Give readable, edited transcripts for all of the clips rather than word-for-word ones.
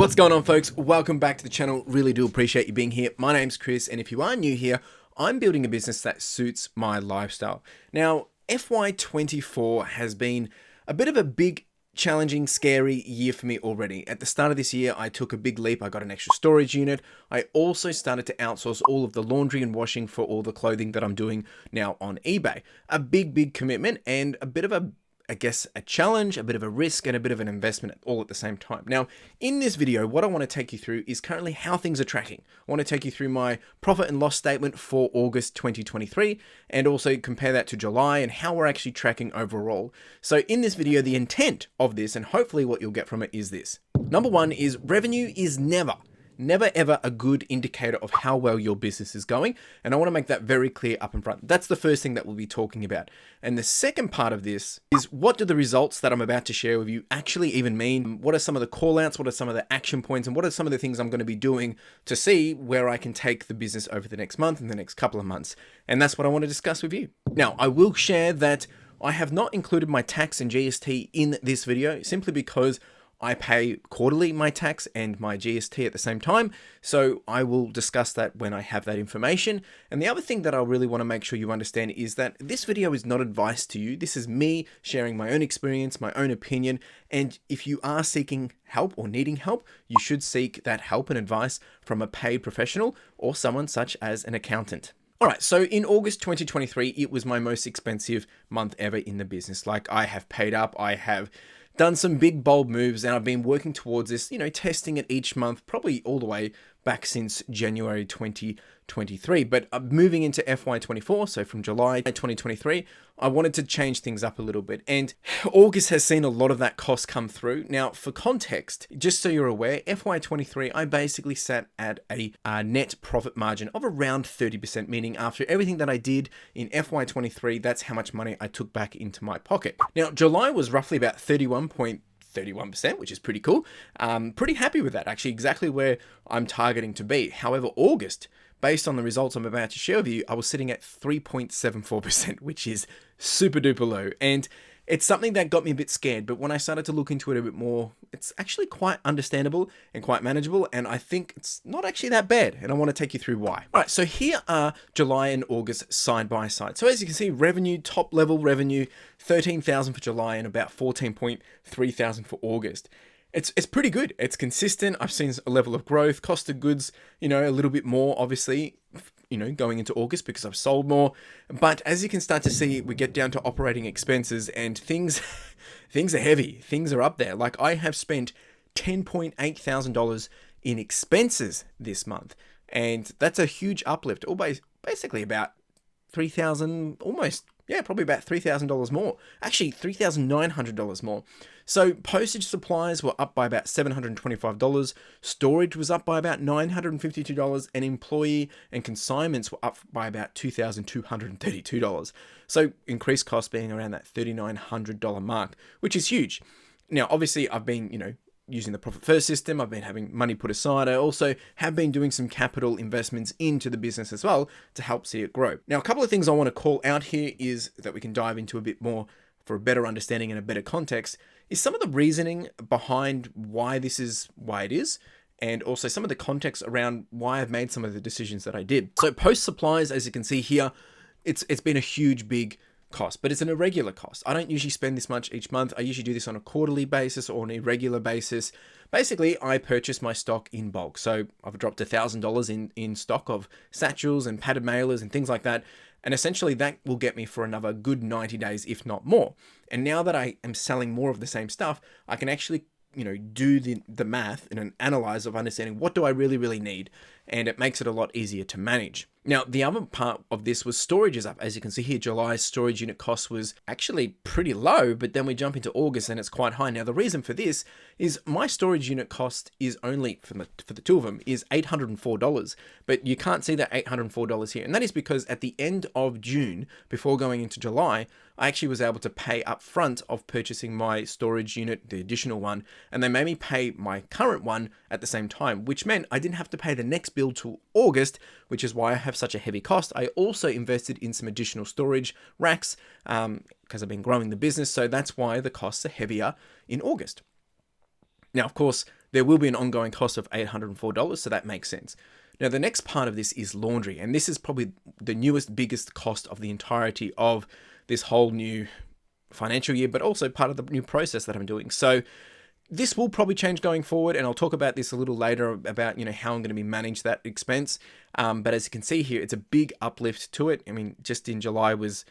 What's going on, folks? Welcome back to the channel. Really do appreciate you being here. My name's Chris, and if you are new here, I'm building a business that suits my lifestyle. Now, FY24 has been a bit of a big, challenging, scary year for me already. At the start of this year, I took a big leap. I got an extra storage unit. I also started to outsource all of the laundry and washing for all the clothing that I'm doing now on eBay. A big commitment and a bit of a challenge, a bit of a risk, and a bit of an investment all at the same time. Now, in this video, what I want to take you through is currently how things are tracking. I want to take you through my profit and loss statement for August 2023, and also compare that to July and how we're actually tracking overall. So in this video, the intent of this, and hopefully what you'll get from it, is this. Number one is revenue is never ever a good indicator of how well your business is going. And I want to make that very clear up in front. That's the first thing that we'll be talking about. And the second part of this is, what do the results that I'm about to share with you actually even mean? What are some of the call outs? What are some of the action points? And what are some of the things I'm going to be doing to see where I can take the business over the next month and the next couple of months? And that's what I want to discuss with you. Now, I will share that I have not included my tax and GST in this video simply because I pay quarterly my tax and my GST at the same time, so I will discuss that when I have that information. And the other thing that I really want to make sure you understand is that this video is not advice to you. This is me sharing my own experience, my own opinion, and if you are seeking help or needing help, you should seek that help and advice from a paid professional or someone such as an accountant. All right, so in August 2023, it was my most expensive month ever in the business. Like, I have paid up, I have done some big bold moves, and I've been working towards this, testing it each month, probably all the way back since January 2023. But moving into FY24, so from July 2023, I wanted to change things up a little bit. And August has seen a lot of that cost come through. Now, for context, just so you're aware, FY23, I basically sat at a net profit margin of around 30%, meaning after everything that I did in FY23, that's how much money I took back into my pocket. Now, July was roughly about 31%, which is pretty cool. Pretty happy with that, actually, exactly where I'm targeting to be. However, August, based on the results I'm about to share with you, I was sitting at 3.74%, which is super duper low. And it's something that got me a bit scared, but when I started to look into it a bit more, it's actually quite understandable and quite manageable, and I think it's not actually that bad, and I want to take you through why. All right, so here are July and August side by side. So as you can see, revenue, top level revenue, 13,000 for July and about 14.3 thousand for August. It's pretty good. It's consistent. I've seen a level of growth. Cost of goods, a little bit more, obviously, going into August because I've sold more. But as you can start to see, we get down to operating expenses and things are heavy. Things are up there. Like, I have spent $10.8 thousand in expenses this month. And that's a huge uplift. Basically about 3,000, almost, probably about $3,000 more. Actually, $3,900 more. So postage supplies were up by about $725. Storage was up by about $952. And employee and consignments were up by about $2,232. So increased cost being around that $3,900 mark, which is huge. Now, obviously, I've been, using the profit first system. I've been having money put aside. I also have been doing some capital investments into the business as well to help see it grow. Now, a couple of things I want to call out here is that we can dive into a bit more for a better understanding and a better context is some of the reasoning behind why this is why it is, and also some of the context around why I've made some of the decisions that I did. So Post Supplies, as you can see here, it's been a huge, big cost, but it's an irregular cost. I don't usually spend this much each month. I usually do this on a quarterly basis or an irregular basis. Basically, I purchase my stock in bulk. So I've dropped $1,000 in stock of satchels and padded mailers and things like that. And essentially that will get me for another good 90 days, if not more. And now that I am selling more of the same stuff, I can actually do the math and an analyze of understanding what do I really need, and it makes it a lot easier to manage. Now, the other part of this was storage is up. As you can see here, July's storage unit cost was actually pretty low, but then we jump into August and it's quite high. Now, the reason for this is my storage unit cost is only, for the two of them, is $804. But you can't see that $804 here. And that is because at the end of June, before going into July, I actually was able to pay up front of purchasing my storage unit, the additional one, and they made me pay my current one at the same time, which meant I didn't have to pay the next bill till August, which is why I have such a heavy cost. I also invested in some additional storage racks because I've been growing the business, so that's why the costs are heavier in August. Now, of course, there will be an ongoing cost of $804, so that makes sense. Now, the next part of this is laundry, and this is probably the newest, biggest cost of the entirety of this whole new financial year, but also part of the new process that I'm doing. So this will probably change going forward, and I'll talk about this a little later about, how I'm going to be manage that expense. But as you can see here, it's a big uplift to it. I mean, just in July was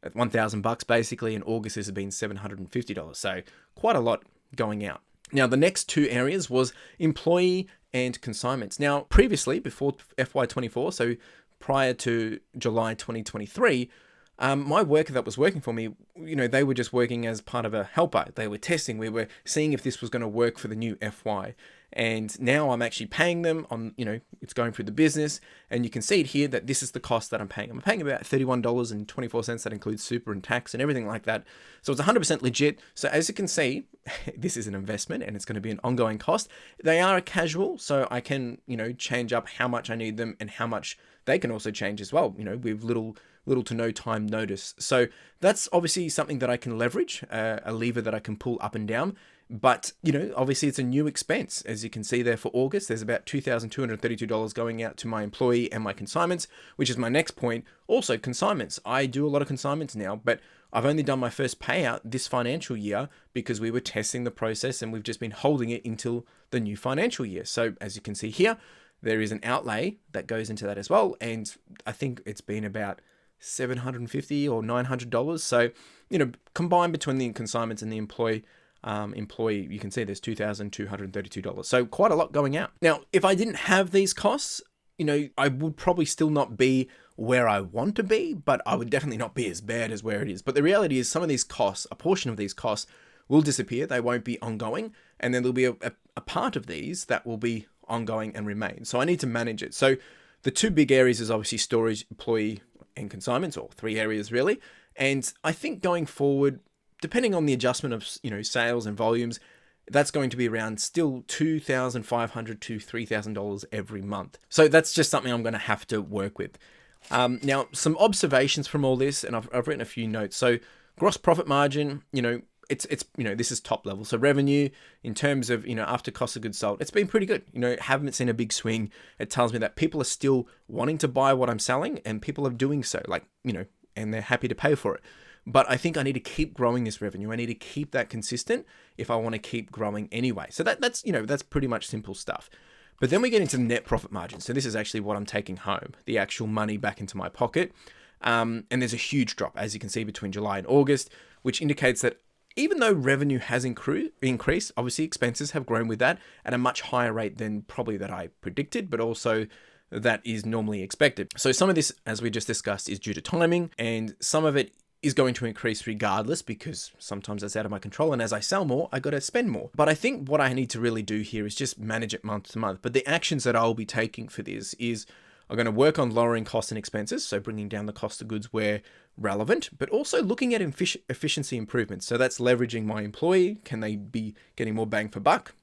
at $1,000 basically, and August has been $750. So quite a lot going out. Now, the next two areas was employee and consignments. Now, previously, before FY24, so prior to July 2023, my worker that was working for me, they were just working as part of a helper. They were testing. We were seeing if this was going to work for the new FY. And now I'm actually paying them on, it's going through the business. And you can see it here that this is the cost that I'm paying. I'm paying about $31.24. That includes super and tax and everything like that. So it's 100% legit. So as you can see, this is an investment and it's going to be an ongoing cost. They are a casual, so I can, change up how much I need them and how much they can also change as well, with little to no time notice. So that's obviously something that I can leverage, a lever that I can pull up and down. But, obviously it's a new expense. As you can see there for August, there's about $2,232 going out to my employee and my consignments, which is my next point. Also consignments. I do a lot of consignments now, but I've only done my first payout this financial year because we were testing the process and we've just been holding it until the new financial year. So as you can see here, there is an outlay that goes into that as well. And I think it's been about $750 or $900. So, combined between the consignments and the employee, you can see there's $2,232. So quite a lot going out. Now, if I didn't have these costs, I would probably still not be where I want to be, but I would definitely not be as bad as where it is. But the reality is some of these costs, a portion of these costs will disappear. They won't be ongoing. And then there'll be a part of these that will be ongoing and remain. So I need to manage it. So the two big areas is obviously storage, employee, and consignments, or three areas really. And I think going forward, depending on the adjustment of, sales and volumes, that's going to be around still $2,500 to $3,000 every month. So that's just something I'm going to have to work with. Now, some observations from all this, and I've written a few notes. So gross profit margin, it's this is top level. So revenue in terms of, after cost of goods sold, it's been pretty good. Haven't seen a big swing. It tells me that people are still wanting to buy what I'm selling and people are doing so, and they're happy to pay for it. But I think I need to keep growing this revenue. I need to keep that consistent if I want to keep growing anyway. So that's pretty much simple stuff. But then we get into net profit margin. So this is actually what I'm taking home, the actual money back into my pocket. And there's a huge drop, as you can see, between July and August, which indicates that even though revenue has increased, obviously expenses have grown with that at a much higher rate than probably that I predicted, but also that is normally expected. So some of this, as we just discussed, is due to timing, and some of it is going to increase regardless because sometimes that's out of my control. And as I sell more, I got to spend more. But I think what I need to really do here is just manage it month to month. But the actions that I'll be taking for this is I'm going to work on lowering costs and expenses, so bringing down the cost of goods where relevant, but also looking at efficiency improvements. So that's leveraging my employee. Can they be getting more bang for buck?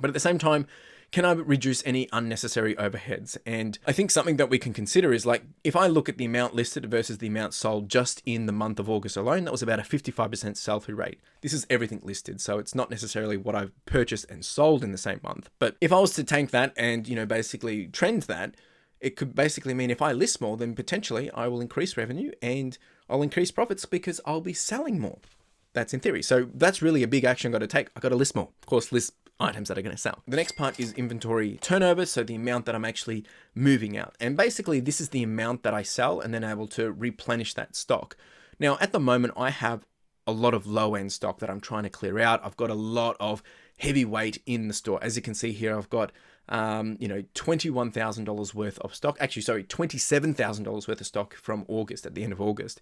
But at the same time, can I reduce any unnecessary overheads? And I think something that we can consider is if I look at the amount listed versus the amount sold just in the month of August alone, that was about a 55% sell-through rate. This is everything listed, so it's not necessarily what I've purchased and sold in the same month. But if I was to tank that and, basically trend that, it could basically mean if I list more, then potentially I will increase revenue and I'll increase profits because I'll be selling more. That's in theory. So that's really a big action I've got to take. I've got to list more. Of course, list items that are going to sell. The next part is inventory turnover, so the amount that I'm actually moving out. And basically, this is the amount that I sell and then able to replenish that stock. Now, at the moment, I have a lot of low-end stock that I'm trying to clear out. I've got a lot of heavy weight in the store. As you can see here, I've got $21,000 worth of stock. Actually, sorry, $27,000 worth of stock from August, at the end of August.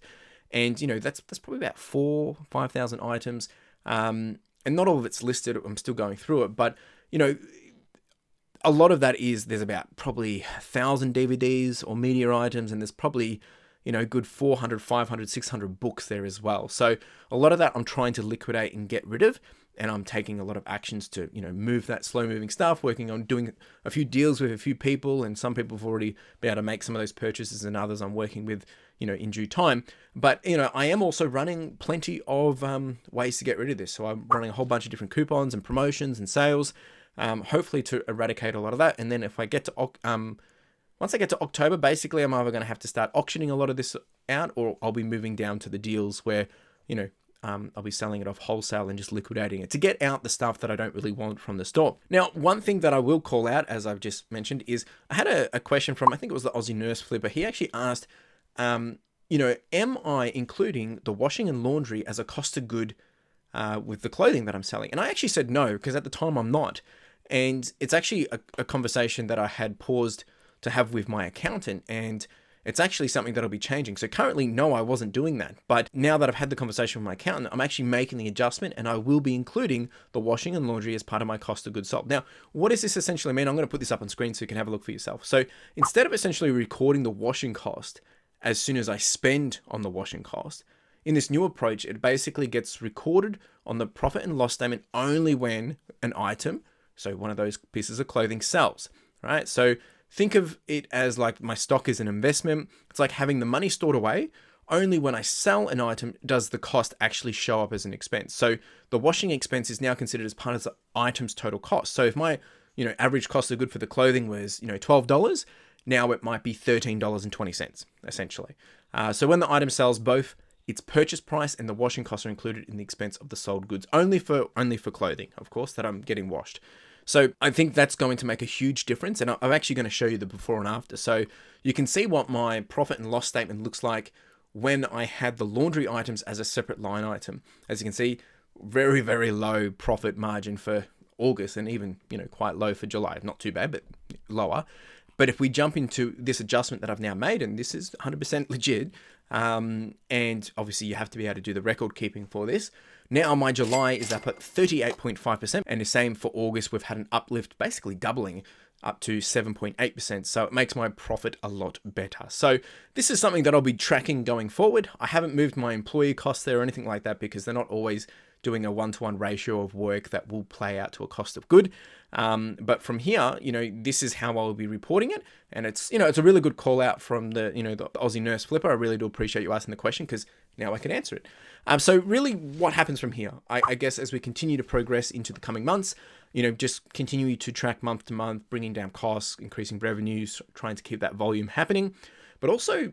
And, that's probably about 5,000 items. And not all of it's listed. I'm still going through it. But, a lot of that is, there's about probably 1,000 DVDs or media items. And there's probably, good 400, 500, 600 books there as well. So a lot of that I'm trying to liquidate and get rid of. And I'm taking a lot of actions to, move that slow moving stuff, working on doing a few deals with a few people. And some people have already been able to make some of those purchases, and others I'm working with, in due time. But, I am also running plenty of ways to get rid of this. So I'm running a whole bunch of different coupons and promotions and sales. hopefully to eradicate a lot of that. And then if I get to once I get to October, basically I'm either going to have to start auctioning a lot of this out, or I'll be moving down to the deals where, I'll be selling it off wholesale and just liquidating it to get out the stuff that I don't really want from the store. Now, one thing that I will call out, as I've just mentioned, is I had a question from, I think it was the Aussie Nurse Flipper. He actually asked, am I including the washing and laundry as a cost of good with the clothing that I'm selling? And I actually said no, because at the time I'm not. And it's actually a conversation that I had paused to have with my accountant, and it's actually something that'll be changing. So currently, no, I wasn't doing that. But now that I've had the conversation with my accountant, I'm actually making the adjustment, and I will be including the washing and laundry as part of my cost of goods sold. Now, what does this essentially mean? I'm going to put this up on screen so you can have a look for yourself. So instead of essentially recording the washing cost as soon as I spend on the washing cost, in this new approach, it basically gets recorded on the profit and loss statement only when an item, so one of those pieces of clothing, sells, right? So think of it as like my stock is an investment. It's like having the money stored away. Only when I sell an item does the cost actually show up as an expense. So the washing expense is now considered as part of the item's total cost. So if my, average cost of good for the clothing was, $12, now it might be $13.20, essentially. So when the item sells, both its purchase price and the washing costs are included in the expense of the sold goods, only for clothing, of course, that I'm getting washed. So I think that's going to make a huge difference. And I'm actually going to show you the before and after. So you can see what my profit and loss statement looks like when I had the laundry items as a separate line item. As you can see, very, very low profit margin for August, and even, quite low for July. Not too bad, but lower. But if we jump into this adjustment that I've now made, and this is 100% legit, and obviously you have to be able to do the record keeping for this. Now my July is up at 38.5%, and the same for August. We've had an uplift, basically doubling up to 7.8%. So it makes my profit a lot better. So this is something that I'll be tracking going forward. I haven't moved my employee costs there or anything like that, because they're not always doing a 1-to-1 ratio of work that will play out to a cost of good. But from here, this is how I'll be reporting it. And it's, it's a really good call out from the Aussie Nurse Flipper. I really do appreciate you asking the question, because now I can answer it. So really what happens from here, I guess, as we continue to progress into the coming months, just continue to track month to month, bringing down costs, increasing revenues, trying to keep that volume happening, but also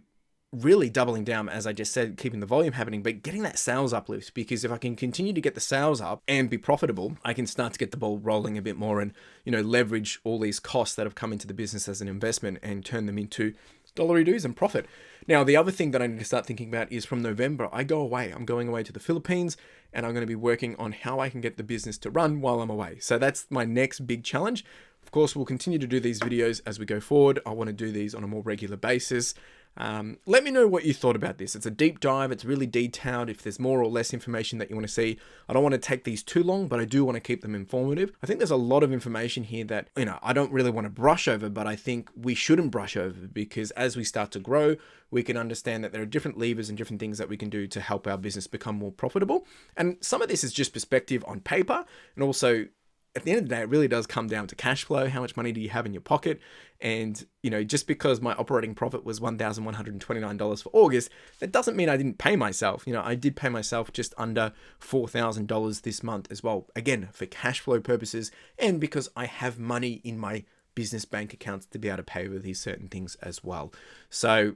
really doubling down, as I just said, keeping the volume happening, but getting that sales uplift, because if I can continue to get the sales up and be profitable, I can start to get the ball rolling a bit more and, leverage all these costs that have come into the business as an investment and turn them into dollary dues and profit. Now, the other thing that I need to start thinking about is from November, I go away. I'm going away to the Philippines, and I'm going to be working on how I can get the business to run while I'm away. So that's my next big challenge. Of course, we'll continue to do these videos as we go forward. I want to do these on a more regular basis. Let me know what you thought about this. It's a deep dive. It's really detailed. If there's more or less information that you want to see, I don't want to take these too long, but I do want to keep them informative. I think there's a lot of information here that, I don't really want to brush over, but I think we shouldn't brush over, because as we start to grow, we can understand that there are different levers and different things that we can do to help our business become more profitable. And some of this is just perspective on paper, and also at the end of the day, it really does come down to cash flow. How much money do you have in your pocket? And, just because my operating profit was $1,129 for August, that doesn't mean I didn't pay myself. I did pay myself just under $4,000 this month as well. Again, for cash flow purposes, and because I have money in my business bank accounts to be able to pay for these certain things as well. So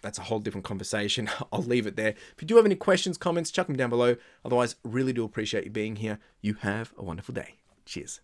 that's a whole different conversation. I'll leave it there. If you do have any questions, comments, chuck them down below. Otherwise, really do appreciate you being here. You have a wonderful day. Cheers.